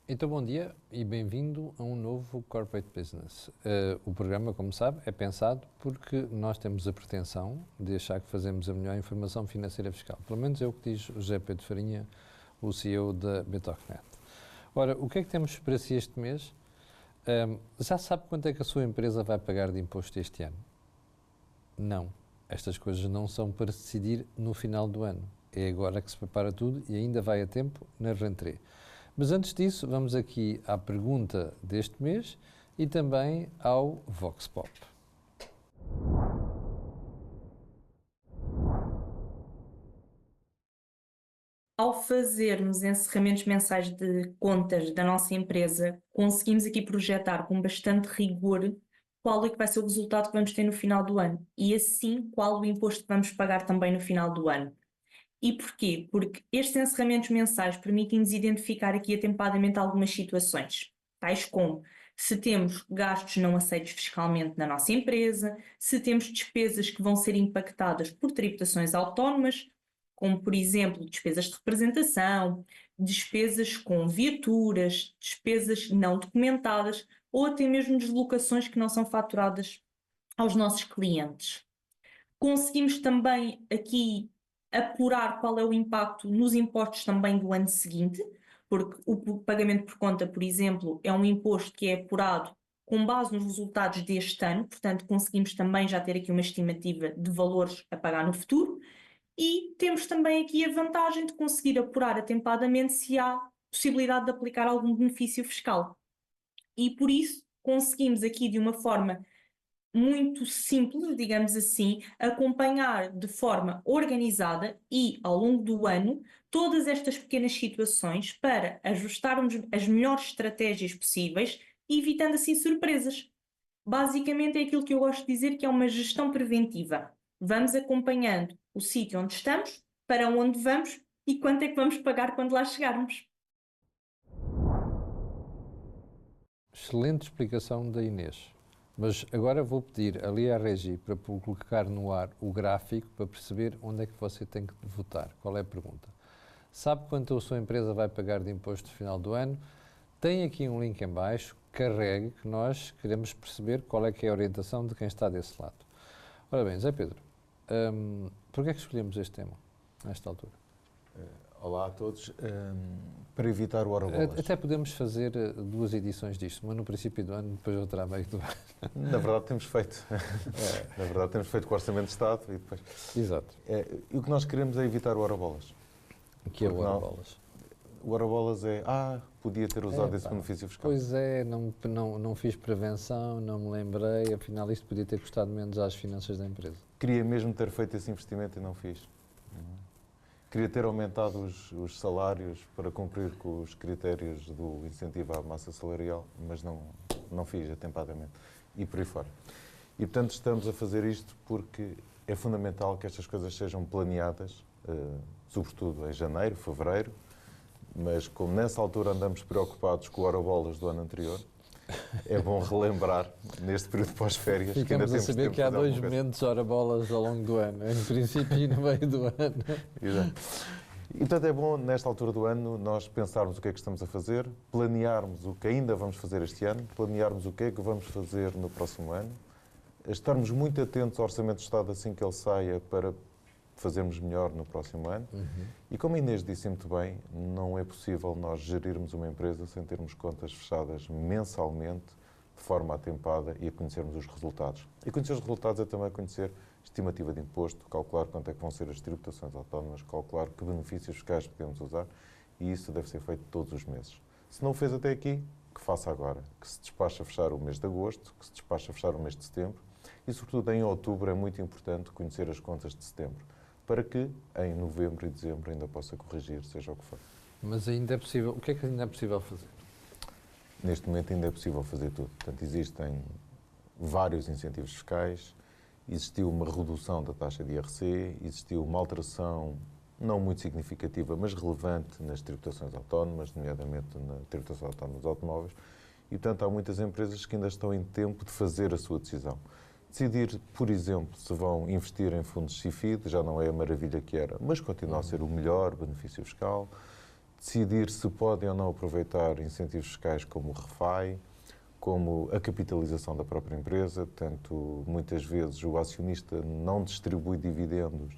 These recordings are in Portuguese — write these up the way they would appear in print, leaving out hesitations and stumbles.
Então, bom dia e bem-vindo a um novo Corporate Business. O programa, como sabe, é pensado porque nós temos a pretensão de achar que fazemos a melhor informação financeira fiscal. Pelo menos é o que diz o José Pedro Farinha, o CEO da Betocnet. Ora, o que é que temos para si este mês? Já sabe quanto é que a sua empresa vai pagar de imposto este ano? Não. Estas coisas não são para se decidir no final do ano. É agora que se prepara tudo e ainda vai a tempo na rentrée. Mas antes disso, vamos aqui à pergunta deste mês e também ao Vox Pop. Ao fazermos encerramentos mensais de contas da nossa empresa, conseguimos aqui projetar com bastante rigor qual é que vai ser o resultado que vamos ter no final do ano e assim qual o imposto que vamos pagar também no final do ano. E porquê? Porque estes encerramentos mensais permitem-nos identificar aqui atempadamente algumas situações, tais como se temos gastos não aceitos fiscalmente na nossa empresa, se temos despesas que vão ser impactadas por tributações autónomas, como por exemplo despesas de representação, despesas com viaturas, despesas não documentadas ou até mesmo deslocações que não são faturadas aos nossos clientes. Conseguimos também aqui apurar qual é o impacto nos impostos também do ano seguinte, porque o pagamento por conta, por exemplo, é um imposto que é apurado com base nos resultados deste ano, portanto conseguimos também já ter aqui uma estimativa de valores a pagar no futuro e temos também aqui a vantagem de conseguir apurar atempadamente se há possibilidade de aplicar algum benefício fiscal. E por isso conseguimos aqui de uma forma muito simples, digamos assim, acompanhar de forma organizada e ao longo do ano todas estas pequenas situações para ajustarmos as melhores estratégias possíveis, evitando assim surpresas. Basicamente é aquilo que eu gosto de dizer que é uma gestão preventiva. Vamos acompanhando o sítio onde estamos, para onde vamos e quanto é que vamos pagar quando lá chegarmos. Excelente explicação da Inês. Mas agora vou pedir ali à Regi para colocar no ar o gráfico para perceber onde é que você tem que votar. Qual é a pergunta? Sabe quanto a sua empresa vai pagar de imposto no final do ano? Tem aqui um link em baixo, carregue, que nós queremos perceber qual é que é a orientação de quem está desse lado. Ora bem, Zé Pedro, por que é que escolhemos este tema, nesta altura? Olá a todos. Para evitar o Orobolas. Até podemos fazer duas edições disto, uma no princípio do ano, depois outra a meio do ano. Na verdade temos feito. Na verdade temos feito com o Orçamento de Estado e depois... Exato. E o que nós queremos é evitar o Orobolas. O que é o Orobolas? O Orobolas é, podia ter usado esse benefício fiscal. Pois é, não fiz prevenção, não me lembrei, afinal isto podia ter custado menos às finanças da empresa. Queria mesmo ter feito esse investimento e não fiz. Queria ter aumentado os salários para cumprir com os critérios do incentivo à massa salarial, mas não fiz atempadamente. E por aí fora. E, portanto, estamos a fazer isto porque é fundamental que estas coisas sejam planeadas, sobretudo em janeiro, fevereiro, mas como nessa altura andamos preocupados com o Orobolas do ano anterior, é bom relembrar, neste período pós-férias, que ainda Ficamos temos a saber tempo que há de fazer dois alguma coisa. momentos Orobolas ao longo do ano, em princípio e no meio do ano. Exato. E, portanto, é bom, nesta altura do ano, nós pensarmos o que é que estamos a fazer, planearmos o que ainda vamos fazer este ano, planearmos o que é que vamos fazer no próximo ano, estarmos muito atentos ao Orçamento de Estado assim que ele saia para fazermos melhor no próximo ano. E como a Inês disse muito bem, não é possível nós gerirmos uma empresa sem termos contas fechadas mensalmente, de forma atempada e a conhecermos os resultados. E conhecer os resultados é também conhecer estimativa de imposto, calcular quanto é que vão ser as tributações autónomas, calcular que benefícios fiscais podemos usar, e isso deve ser feito todos os meses. Se não o fez até aqui, que faça agora, que se despache a fechar o mês de agosto, que se despache a fechar o mês de setembro, e sobretudo em outubro é muito importante conhecer as contas de setembro, para que em novembro e dezembro ainda possa corrigir, seja o que for. Mas ainda é possível, o que é que ainda é possível fazer? Neste momento ainda é possível fazer tudo. Portanto, existem vários incentivos fiscais, existiu uma redução da taxa de IRC, existiu uma alteração não muito significativa, mas relevante nas tributações autónomas, nomeadamente na tributação autónoma dos automóveis, e, portanto, há muitas empresas que ainda estão em tempo de fazer a sua decisão. Decidir, por exemplo, se vão investir em fundos CIFID, já não é a maravilha que era, mas continua a ser o melhor benefício fiscal. decidir se podem ou não aproveitar incentivos fiscais como o REFAI, como a capitalização da própria empresa. Portanto, muitas vezes o acionista não distribui dividendos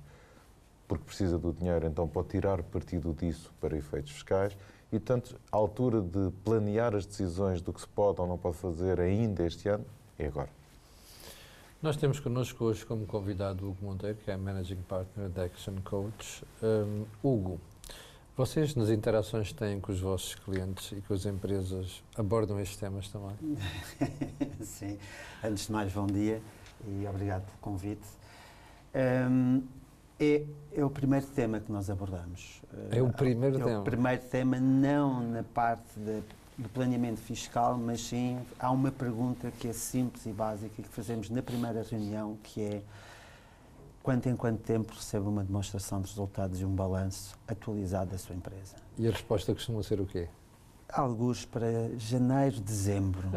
porque precisa do dinheiro, então pode tirar partido disso para efeitos fiscais. E, portanto, a altura de planear as decisões do que se pode ou não pode fazer ainda este ano é agora. Nós temos connosco hoje como convidado o Hugo Monteiro, que é Managing Partner da Action Coach. Hugo, vocês nas interações que têm com os vossos clientes e com as empresas abordam estes temas também? Sim. Antes de mais, bom dia e obrigado pelo convite. É o primeiro tema que nós abordamos. É o primeiro tema? É o primeiro tema, não na parte do planeamento fiscal, mas sim, há uma pergunta que é simples e básica que fazemos na primeira reunião, que é quanto em quanto tempo recebe uma demonstração de resultados e um balanço atualizado da sua empresa? E a resposta costuma ser o quê? Alguns para janeiro, dezembro.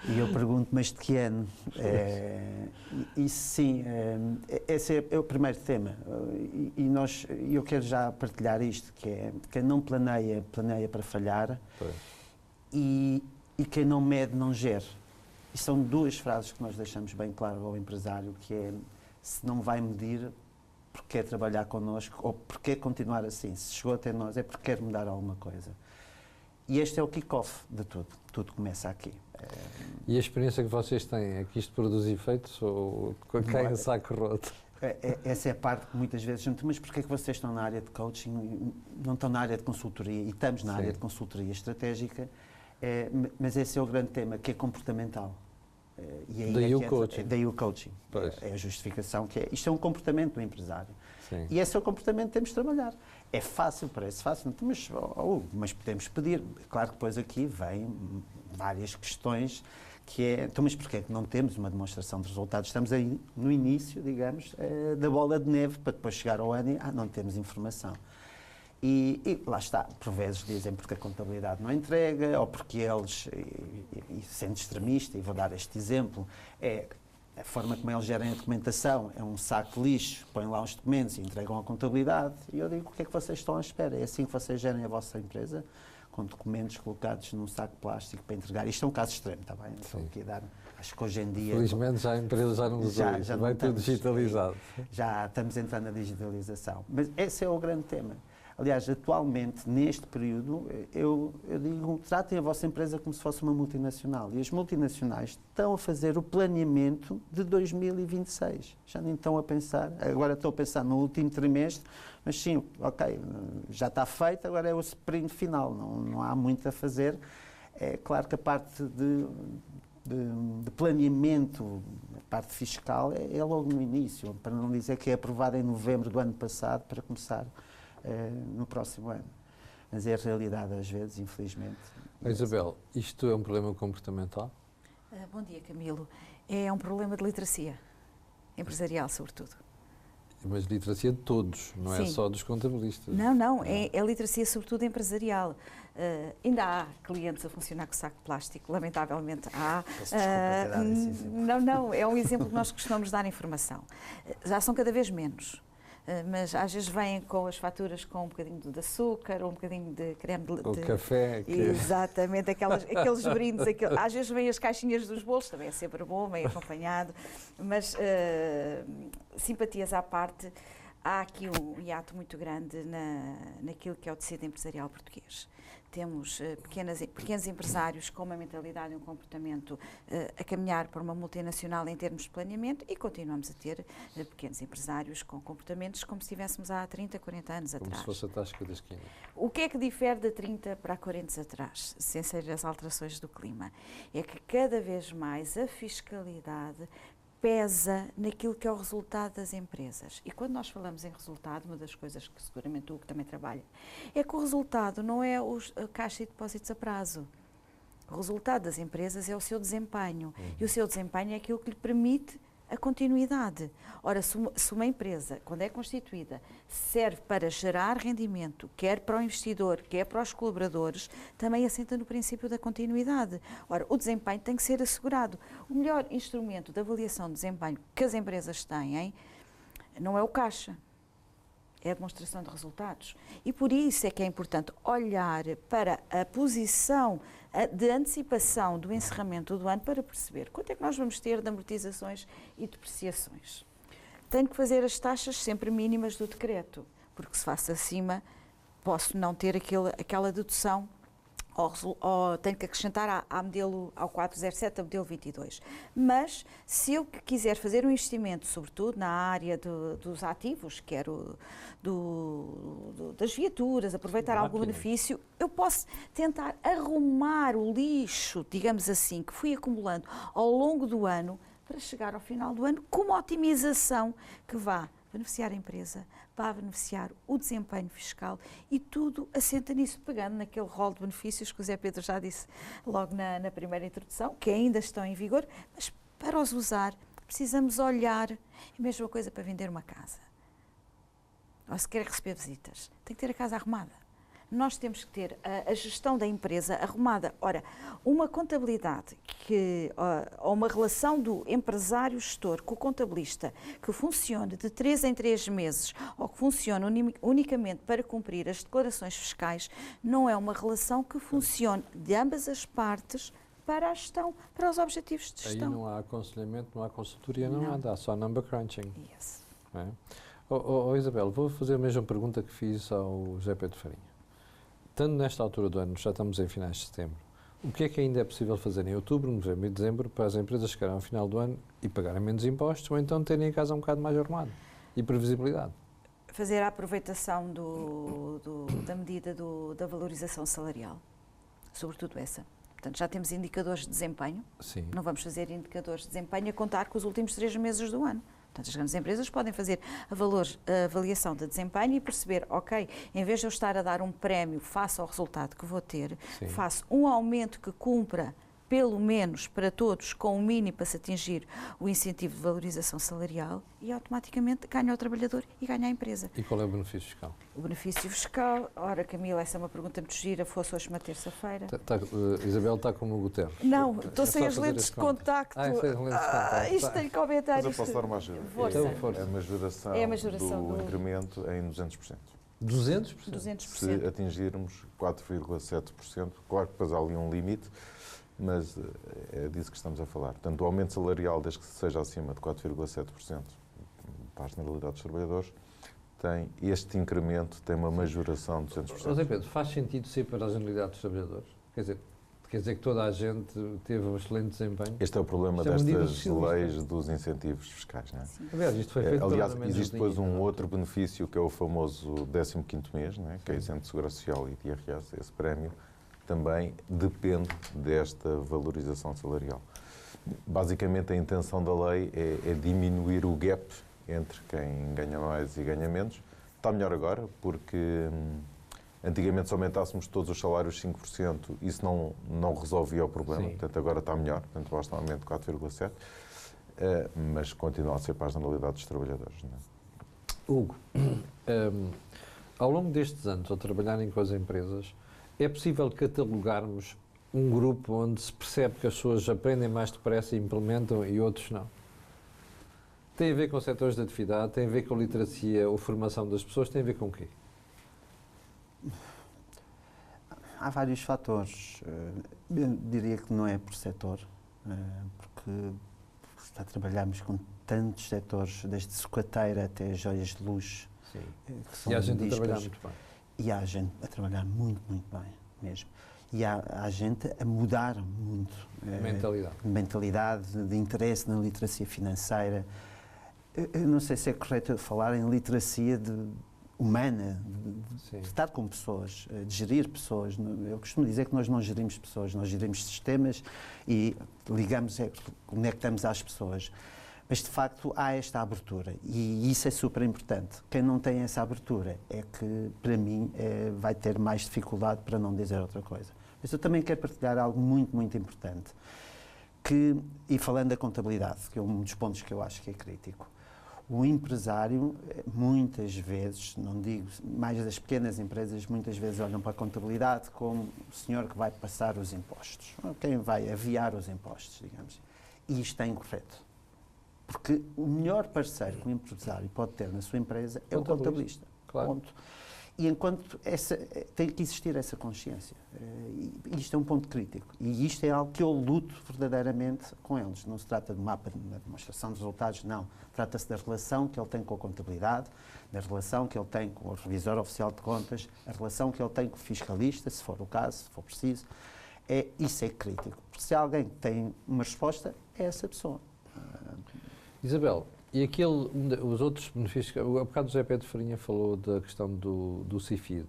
E eu pergunto, mas de que ano? E sim, esse é o primeiro tema. E eu quero já partilhar isto, que é quem não planeia, planeia para falhar. E quem não mede, não gera. E são duas frases que nós deixamos bem claro ao empresário, que é, se não vai medir, porque quer trabalhar connosco, ou porque quer continuar assim. Se chegou até nós, é porque quer mudar alguma coisa. E este é o kick-off de tudo. Tudo começa aqui. E a experiência que vocês têm é que isto produz efeitos ou cai em saco roto? Essa é a parte que muitas vezes... Mas porquê é que vocês estão na área de coaching, não estão na área de consultoria? E estamos na área de consultoria estratégica, mas esse é o grande tema, que é comportamental. E aí daí o coaching. Daí o coaching. É a justificação que é... Isto é um comportamento do empresário. Sim. E esse é o comportamento que temos de trabalhar. É fácil, parece fácil, mas podemos pedir. Claro que depois aqui vêm várias questões que é, então, mas porquê é que não temos uma demonstração de resultados? Estamos aí no início, digamos, da bola de neve, para depois chegar ao ano e não temos informação. E lá está, por vezes dizem porque a contabilidade não entrega, ou porque eles, e sendo extremista, e vou dar este exemplo, a forma como eles gerem a documentação é um saco de lixo, põem lá os documentos e entregam à contabilidade. E eu digo, o que é que vocês estão à espera? É assim que vocês gerem a vossa empresa? Com documentos colocados num saco de plástico para entregar. Isto é um caso extremo, está bem? Estou aqui a dar, acho que hoje em dia... Felizmente já a empresa já não usa isso, vai tudo digitalizado. Já estamos entrando na digitalização. Mas esse é o grande tema. Aliás, atualmente, neste período, eu digo, tratem a vossa empresa como se fosse uma multinacional. E as multinacionais estão a fazer o planeamento de 2026. Já nem estão a pensar, agora estou a pensar no último trimestre, mas sim, ok, já está feito, agora é o sprint final, não há muito a fazer. É claro que a parte de planeamento, a parte fiscal, é logo no início, para não dizer que é aprovada em novembro do ano passado, para começar no próximo ano. Mas é a realidade às vezes, infelizmente. Isabel, isto é um problema comportamental? Bom dia, Camilo. É um problema de literacia, empresarial sobretudo. Mas literacia de todos, não é só dos contabilistas. Não, é literacia sobretudo empresarial. Ainda há clientes a funcionar com saco de plástico, lamentavelmente há. Não, é um exemplo que nós costumamos dar informação. Já são cada vez menos. Mas às vezes vêm com as faturas com um bocadinho de açúcar ou um bocadinho de creme de café. Exatamente, aqueles brindes. Às vezes vêm as caixinhas dos bolos, também é sempre bom, bem acompanhado. Mas simpatias à parte, há aqui um hiato muito grande naquilo que é o tecido empresarial português. Temos pequenos empresários com uma mentalidade e um comportamento a caminhar para uma multinacional em termos de planeamento e continuamos a ter pequenos empresários com comportamentos como se estivéssemos há 30, 40 anos atrás. Como se fosse a tasca da esquina. O que é que difere de 30 para 40 anos atrás, sem ser as alterações do clima? É que cada vez mais a fiscalidade pesa naquilo que é o resultado das empresas. E quando nós falamos em resultado, uma das coisas que seguramente o Hugo também trabalha, é que o resultado não é a caixa de depósitos a prazo. O resultado das empresas é o seu desempenho. E o seu desempenho é aquilo que lhe permite a continuidade. Ora, se uma empresa, quando é constituída, serve para gerar rendimento, quer para o investidor, quer para os colaboradores, também assenta no princípio da continuidade. Ora, o desempenho tem que ser assegurado. O melhor instrumento de avaliação de desempenho que as empresas têm não é o caixa, é a demonstração de resultados. E por isso é que é importante olhar para a posição de antecipação do encerramento do ano para perceber quanto é que nós vamos ter de amortizações e depreciações. Tenho que fazer as taxas sempre mínimas do decreto, porque se faço acima, posso não ter aquela dedução, ou tenho que acrescentar ao 407, ao modelo 22. Mas, se eu quiser fazer um investimento, sobretudo na área dos ativos, quero das viaturas, aproveitar algum benefício, eu posso tentar arrumar o lixo, digamos assim, que fui acumulando ao longo do ano, para chegar ao final do ano com uma otimização que vá beneficiar a empresa, vai beneficiar o desempenho fiscal e tudo assenta nisso, pegando naquele rol de benefícios que o Zé Pedro já disse logo na primeira introdução, que ainda estão em vigor, mas para os usar precisamos olhar. É a mesma coisa para vender uma casa. Ou se quer receber visitas, tem que ter a casa arrumada. Nós temos que ter a gestão da empresa arrumada. Ora, uma contabilidade ou uma relação do empresário-gestor com o contabilista que funcione de 3 em 3 meses ou que funcione unicamente para cumprir as declarações fiscais, não é uma relação que funcione de ambas as partes para a gestão, para os objetivos de gestão. Aí não há aconselhamento, não há consultoria, não há só number crunching. Yes. É? Isabel, vou fazer a mesma pergunta que fiz ao José Pedro Farinha. Estando nesta altura do ano, já estamos em finais de setembro, o que é que ainda é possível fazer em outubro, novembro e dezembro para as empresas chegarem ao final do ano e pagarem menos impostos ou então terem a casa um bocado mais arrumada e previsibilidade? Fazer a aproveitação da medida da valorização salarial, sobretudo essa. Portanto, já temos indicadores de desempenho. Sim. Não vamos fazer indicadores de desempenho a contar com os últimos 3 meses do ano. Portanto, as grandes empresas podem fazer a avaliação de desempenho e perceber, ok, em vez de eu estar a dar um prémio face ao resultado que vou ter, Sim. faço um aumento que cumpra pelo menos para todos, com o mínimo para se atingir o incentivo de valorização salarial e automaticamente ganha o trabalhador e ganha a empresa. E qual é o benefício fiscal? O benefício fiscal, ora Camila, essa é uma pergunta muito gira, fosse hoje uma terça-feira. Isabel está como o Guterres. Não, estou sem as lentes de contacto. Sem as lentes de contacto. Isto tem comentários. Mas eu posso dar uma ajuda. Força. É a majoração do incremento em 200%. 200%? 200%. Se atingirmos 4,7%, claro que depois há ali um limite, mas é disso que estamos a falar. Portanto, o aumento salarial, desde que seja acima de 4,7% para a generalidade dos trabalhadores, este incremento tem uma majoração de 200%. José Pedro, faz sentido ser para a generalidade dos trabalhadores? Quer dizer que toda a gente teve um excelente desempenho? Este é o problema destas leis dos incentivos fiscais. Não é? Aliás, isto foi feito aliás, existe depois um outro benefício, que é o famoso 15º mês, não é? Que é isento de Segurança Social e de IRS. Esse prémio também depende desta valorização salarial. Basicamente, a intenção da lei é diminuir o gap entre quem ganha mais e ganha menos. Está melhor agora, porque antigamente, se aumentássemos todos os salários 5%, isso não resolvia o problema. Sim. Portanto, agora está melhor. Portanto, basta um aumento de 4,7%, mas continua a ser para a generalidade dos trabalhadores. Não é? Hugo, ao longo destes anos, ao trabalharem com as empresas, é possível catalogarmos um grupo onde se percebe que as pessoas aprendem mais depressa e implementam e outros não? Tem a ver com setores de atividade, tem a ver com literacia ou formação das pessoas, tem a ver com o quê? Há vários fatores. Eu diria que não é por setor, porque trabalhamos com tantos setores, desde sucateira até joias de luxo. Sim. Que são E há gente discos, a trabalhar muito bem. E há gente a trabalhar muito, muito bem mesmo. E há gente a mudar muito. Mentalidade, de interesse na literacia financeira. Eu não sei se é correto falar em literacia humana, de estar com pessoas, de gerir pessoas. Eu costumo dizer que nós não gerimos pessoas, nós gerimos sistemas e ligamos, conectamos às pessoas. Mas, de facto, há esta abertura e isso é super importante. Quem não tem essa abertura é que, para mim, vai ter mais dificuldade, para não dizer outra coisa. Mas eu também quero partilhar algo muito, muito importante. E falando da contabilidade, que é um dos pontos que eu acho que é crítico, o empresário, muitas vezes, não digo mais das pequenas empresas, muitas vezes olham para a contabilidade como o senhor que vai passar os impostos, quem vai aviar os impostos, digamos. E isto é incorreto. Porque o melhor parceiro que o empresário pode ter na sua empresa é o contabilista. Claro. Ponto. E enquanto tem que existir essa consciência. Isto é um ponto crítico. E isto é algo que eu luto verdadeiramente com eles. Não se trata de mapa de demonstração de resultados, não. Trata-se da relação que ele tem com a contabilidade, da relação que ele tem com o revisor oficial de contas, a relação que ele tem com o fiscalista, se for o caso, se for preciso. Isso é crítico. Porque se alguém tem uma resposta, é essa pessoa. Isabel, e os outros benefícios, há bocado o José Pedro Farinha falou da questão do CIFID.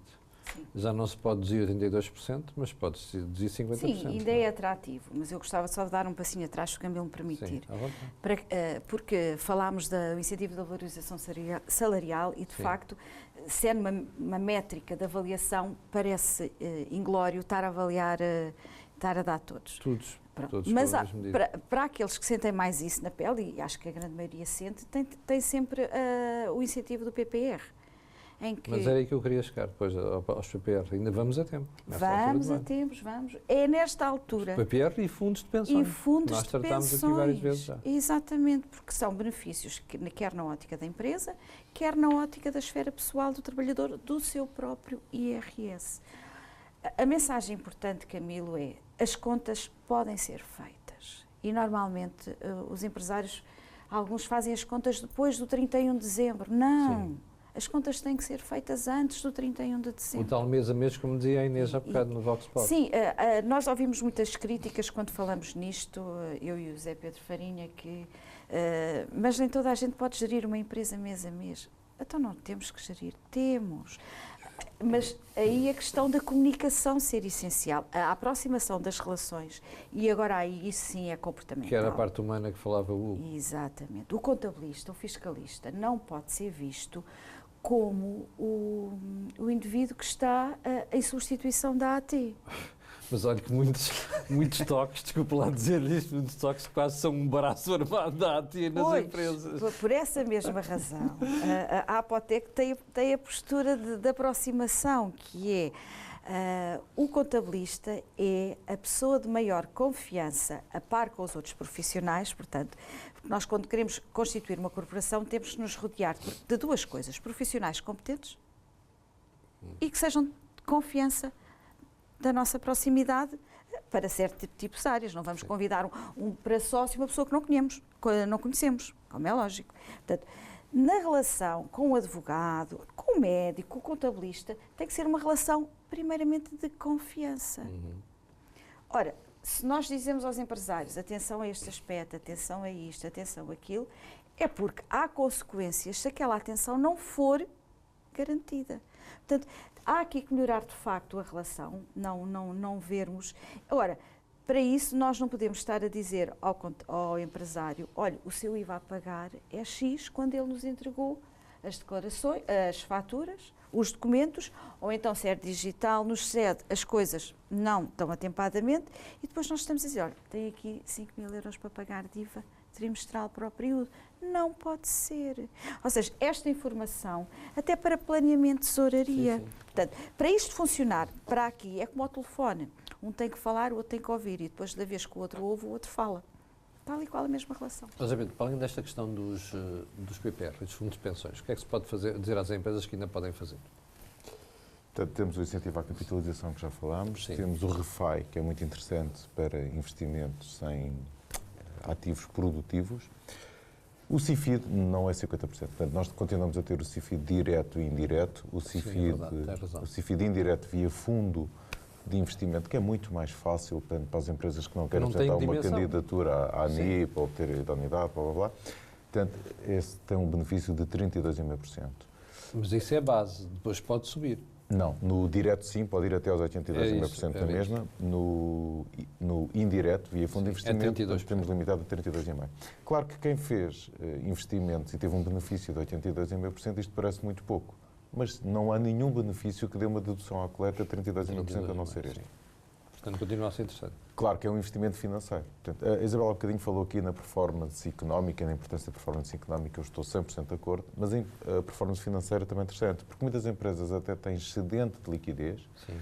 Sim. Já não se pode deduzir 82%, mas pode-se deduzir 50%. Sim, ainda é atrativo, mas eu gostava só de dar um passinho atrás, se o Camilo me permitir. Sim, à vontade. Porque falámos do incentivo da valorização salarial e, de facto, sendo uma métrica de avaliação, parece inglório estar a avaliar, estar a dar todos. Todos Mas para aqueles que sentem mais isso na pele, e acho que a grande maioria sente, tem sempre o incentivo do PPR. Mas era aí que eu queria chegar, depois aos PPR. Ainda vamos a tempo. Vamos. É nesta altura. PPR e fundos de pensões. Nós tratámos aqui várias vezes já. Exatamente, porque são benefícios que, quer na ótica da empresa, quer na ótica da esfera pessoal do trabalhador, do seu próprio IRS. A mensagem importante, Camilo, é: as contas podem ser feitas. E normalmente os empresários, alguns fazem as contas depois do 31 de dezembro. Não! Sim. As contas têm que ser feitas antes do 31 de dezembro. O tal mês a mês, como dizia a Inês há bocado no Vox Pop. Sim, nós ouvimos muitas críticas quando falamos nisto, eu e o Zé Pedro Farinha, mas nem toda a gente pode gerir uma empresa mês a mês. Então não temos que gerir, temos. Mas aí a questão da comunicação ser essencial, a aproximação das relações, e agora aí isso sim é comportamental. Que era a parte humana que falava o Hugo. Exatamente. O contabilista, o fiscalista, não pode ser visto como o indivíduo que está em substituição da AT. Mas olha que muitos toques, desculpa lá dizer isto, muitos toques quase são um braço armado da AT nas empresas. Por essa mesma razão, a Apotec tem a postura de aproximação, que é o contabilista é a pessoa de maior confiança, a par com os outros profissionais, portanto, nós quando queremos constituir uma corporação temos que nos rodear de duas coisas: profissionais competentes e que sejam de confiança da nossa proximidade para certo tipo de áreas. Não vamos convidar para sócio uma pessoa que não conhecemos, como é lógico. Portanto, na relação com o advogado, com o médico, com o contabilista, tem que ser uma relação primeiramente de confiança. Ora, se nós dizemos aos empresários atenção a este aspecto, atenção a isto, atenção àquilo, é porque há consequências se aquela atenção não for garantida. Portanto, há aqui que melhorar de facto a relação, não vermos. Agora, para isso nós não podemos estar a dizer ao empresário: olha, o seu IVA a pagar é X, quando ele nos entregou as declarações, as faturas, os documentos, ou então se é digital, nos cede as coisas não tão atempadamente, e depois nós estamos a dizer: olha, tem aqui 5.000 euros para pagar de IVA trimestral para o período. Não pode ser. Ou seja, esta informação, até para planeamento de tesouraria. Portanto, para isto funcionar, para aqui, é como ao telefone. Um tem que falar, o outro tem que ouvir, e depois da vez que o outro ouve, o outro fala. Tal e qual a mesma relação. Elizabeth, para além desta questão dos PPR, dos fundos de pensões, o que é que se pode dizer às empresas que ainda podem fazer? Portanto, temos o incentivo à capitalização que já falámos, temos o REFAI, que é muito interessante para investimentos em ativos produtivos. O CIFID não é 50%, portanto, nós continuamos a ter o CIFID direto e indireto, o CIFID indireto via fundo de investimento, que é muito mais fácil para as empresas que não querem apresentar uma candidatura à ANIP para obter a idoneidade, blá blá blá. Portanto, esse tem um benefício de 32,5%. Mas isso é a base, depois pode subir. Não, no direto sim, pode ir até aos 82,5% da mesma. No indireto, via fundo de investimento, temos limitado a 32,5%. Claro que quem fez investimentos e teve um benefício de 82,5%, isto parece muito pouco. Mas não há nenhum benefício que dê uma dedução à coleta de 32,5% a não ser este. Portanto, continua a ser interessante. Claro que é um investimento financeiro. Portanto, a Isabel há bocadinho falou aqui na performance económica, na importância da performance económica, eu estou 100% de acordo, mas a performance financeira também é interessante, porque muitas empresas até têm excedente de liquidez. Sim.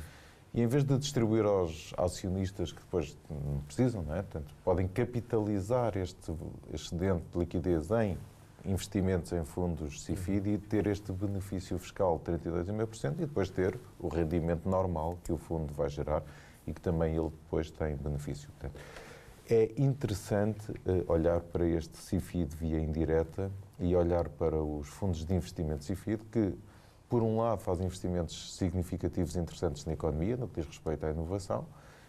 E em vez de distribuir aos acionistas que depois não precisam, não é? Portanto, podem capitalizar este excedente de liquidez em investimentos em fundos CIFID e ter este benefício fiscal de 32,5% e depois ter o rendimento normal que o fundo vai gerar e que também ele depois tem benefício. Portanto, é interessante olhar para este CIFID via indireta e olhar para os fundos de investimento CIFID que, por um lado, fazem investimentos significativos e interessantes na economia, no que diz respeito à inovação,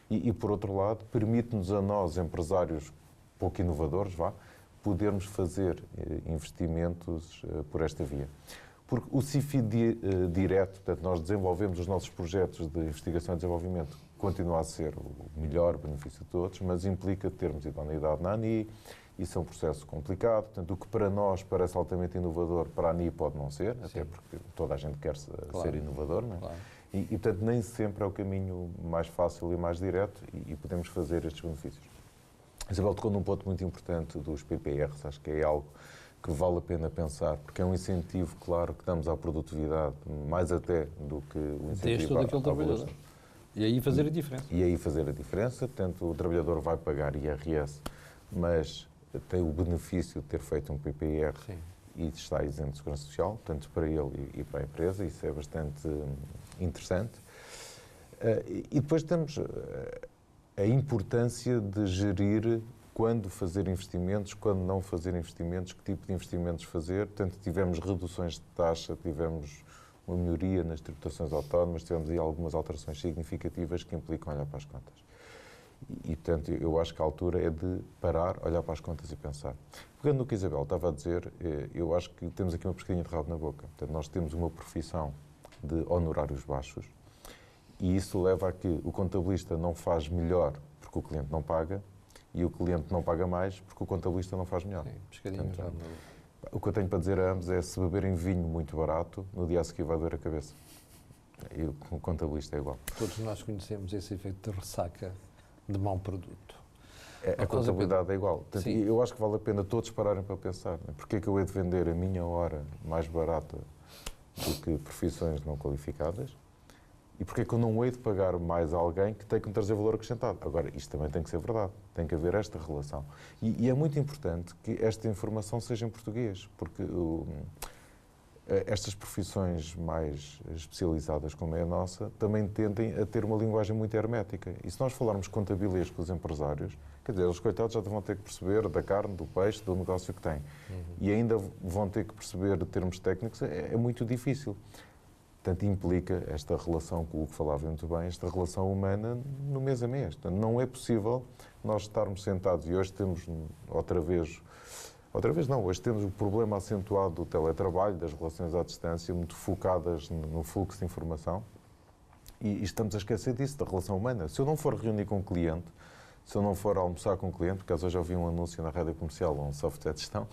e por outro lado, permite-nos a nós, empresários pouco inovadores, podermos fazer investimentos por esta via. Porque o CIFID direto, portanto, nós desenvolvemos os nossos projetos de investigação e desenvolvimento, continua a ser o melhor benefício de todos, mas implica termos idoneidade na ANI, isso é um processo complicado, portanto, o que para nós parece altamente inovador, para a ANI pode não ser, até porque toda a gente quer ser inovador, não é? Claro. E, portanto, nem sempre é o caminho mais fácil e mais direto e podemos fazer estes benefícios. A Isabel tocou num ponto muito importante dos PPRs, acho que é algo que vale a pena pensar, porque é um incentivo, claro, que damos à produtividade, mais até do que o incentivo à trabalhador. E aí fazer a diferença. E aí fazer a diferença, portanto, o trabalhador vai pagar IRS, mas tem o benefício de ter feito um PPR e está isento de segurança social, tanto para ele e para a empresa, isso é bastante interessante. E depois temos a importância de gerir quando fazer investimentos, quando não fazer investimentos, que tipo de investimentos fazer. Portanto, tivemos reduções de taxa, tivemos uma melhoria nas tributações autónomas, tivemos aí algumas alterações significativas que implicam olhar para as contas. E, portanto, eu acho que a altura é de parar, olhar para as contas e pensar. Pegando no que a Isabel estava a dizer, eu acho que temos aqui uma pescadinha de rabo na boca. Portanto, nós temos uma profissão de honorários baixos e isso leva a que o contabilista não faz melhor porque o cliente não paga e o cliente não paga mais porque o contabilista não faz melhor. Sim, pescadinho de rabo na boca. O que eu tenho para dizer a ambos é, se beberem vinho muito barato, no dia a seguir vai doer a cabeça. E o contabilista é igual. Todos nós conhecemos esse efeito de ressaca de mau produto. A contabilidade é igual. Portanto, eu acho que vale a pena todos pararem para pensar. Porque é que eu hei de vender a minha hora mais barata do que profissões não qualificadas? E porque é que eu não hei de pagar mais a alguém que tem que me trazer valor acrescentado? Agora, isto também tem que ser verdade. Tem que haver esta relação. E é muito importante que esta informação seja em português, porque estas profissões mais especializadas, como é a nossa, também tendem a ter uma linguagem muito hermética. E se nós falarmos contabilês com os empresários, quer dizer, os coitados já vão ter que perceber da carne, do peixe, do negócio que têm. E ainda vão ter que perceber termos técnicos, é muito difícil. Portanto, implica esta relação, com o que falava muito bem, esta relação humana no mês a mês. Portanto, não é possível nós estarmos sentados, e hoje temos outra vez não, hoje temos o problema acentuado do teletrabalho, das relações à distância, muito focadas no fluxo de informação, e estamos a esquecer disso, da relação humana. Se eu não for reunir com o cliente, se eu não for almoçar com o cliente, porque hoje eu vi um anúncio na rádio comercial, um software de gestão,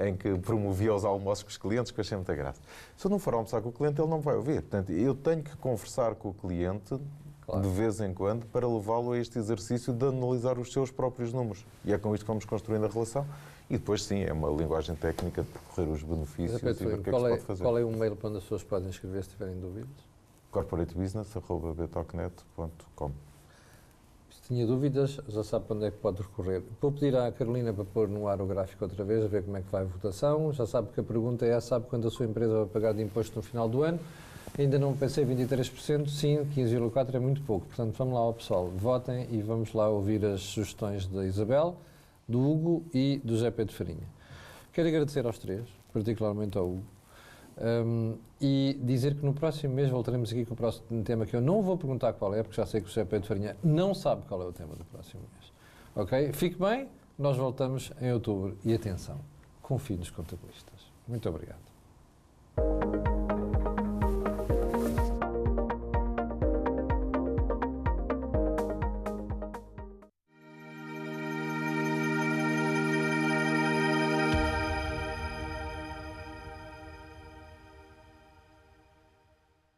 em que promovia os almoços com os clientes, que eu achei muita graça. Se eu não for almoçar com o cliente, ele não vai ouvir. Portanto, eu tenho que conversar com o cliente de vez em quando para levá-lo a este exercício de analisar os seus próprios números. E é com isto que vamos construindo a relação. E depois, sim, é uma linguagem técnica de percorrer os benefícios e ver o que é que se pode fazer. Qual é o mail para onde as pessoas podem escrever se tiverem dúvidas? corporatebusiness@btocnet.com. Se tinha dúvidas, já sabe para onde é que pode recorrer. Vou pedir à Carolina para pôr no ar o gráfico outra vez, a ver como é que vai a votação. Já sabe que a pergunta é, sabe quando a sua empresa vai pagar de imposto no final do ano? Ainda não pensei 23%, sim, 15,4% é muito pouco. Portanto, vamos lá ao pessoal, votem e vamos lá ouvir as sugestões da Isabel, do Hugo e do José Pedro Farinha. Quero agradecer aos três, particularmente ao Hugo, e dizer que no próximo mês voltaremos aqui com o próximo tema, que eu não vou perguntar qual é, porque já sei que o José Pedro Farinha não sabe qual é o tema do próximo mês. Ok? Fique bem, nós voltamos em outubro. E atenção, confie nos contabilistas. Muito obrigado.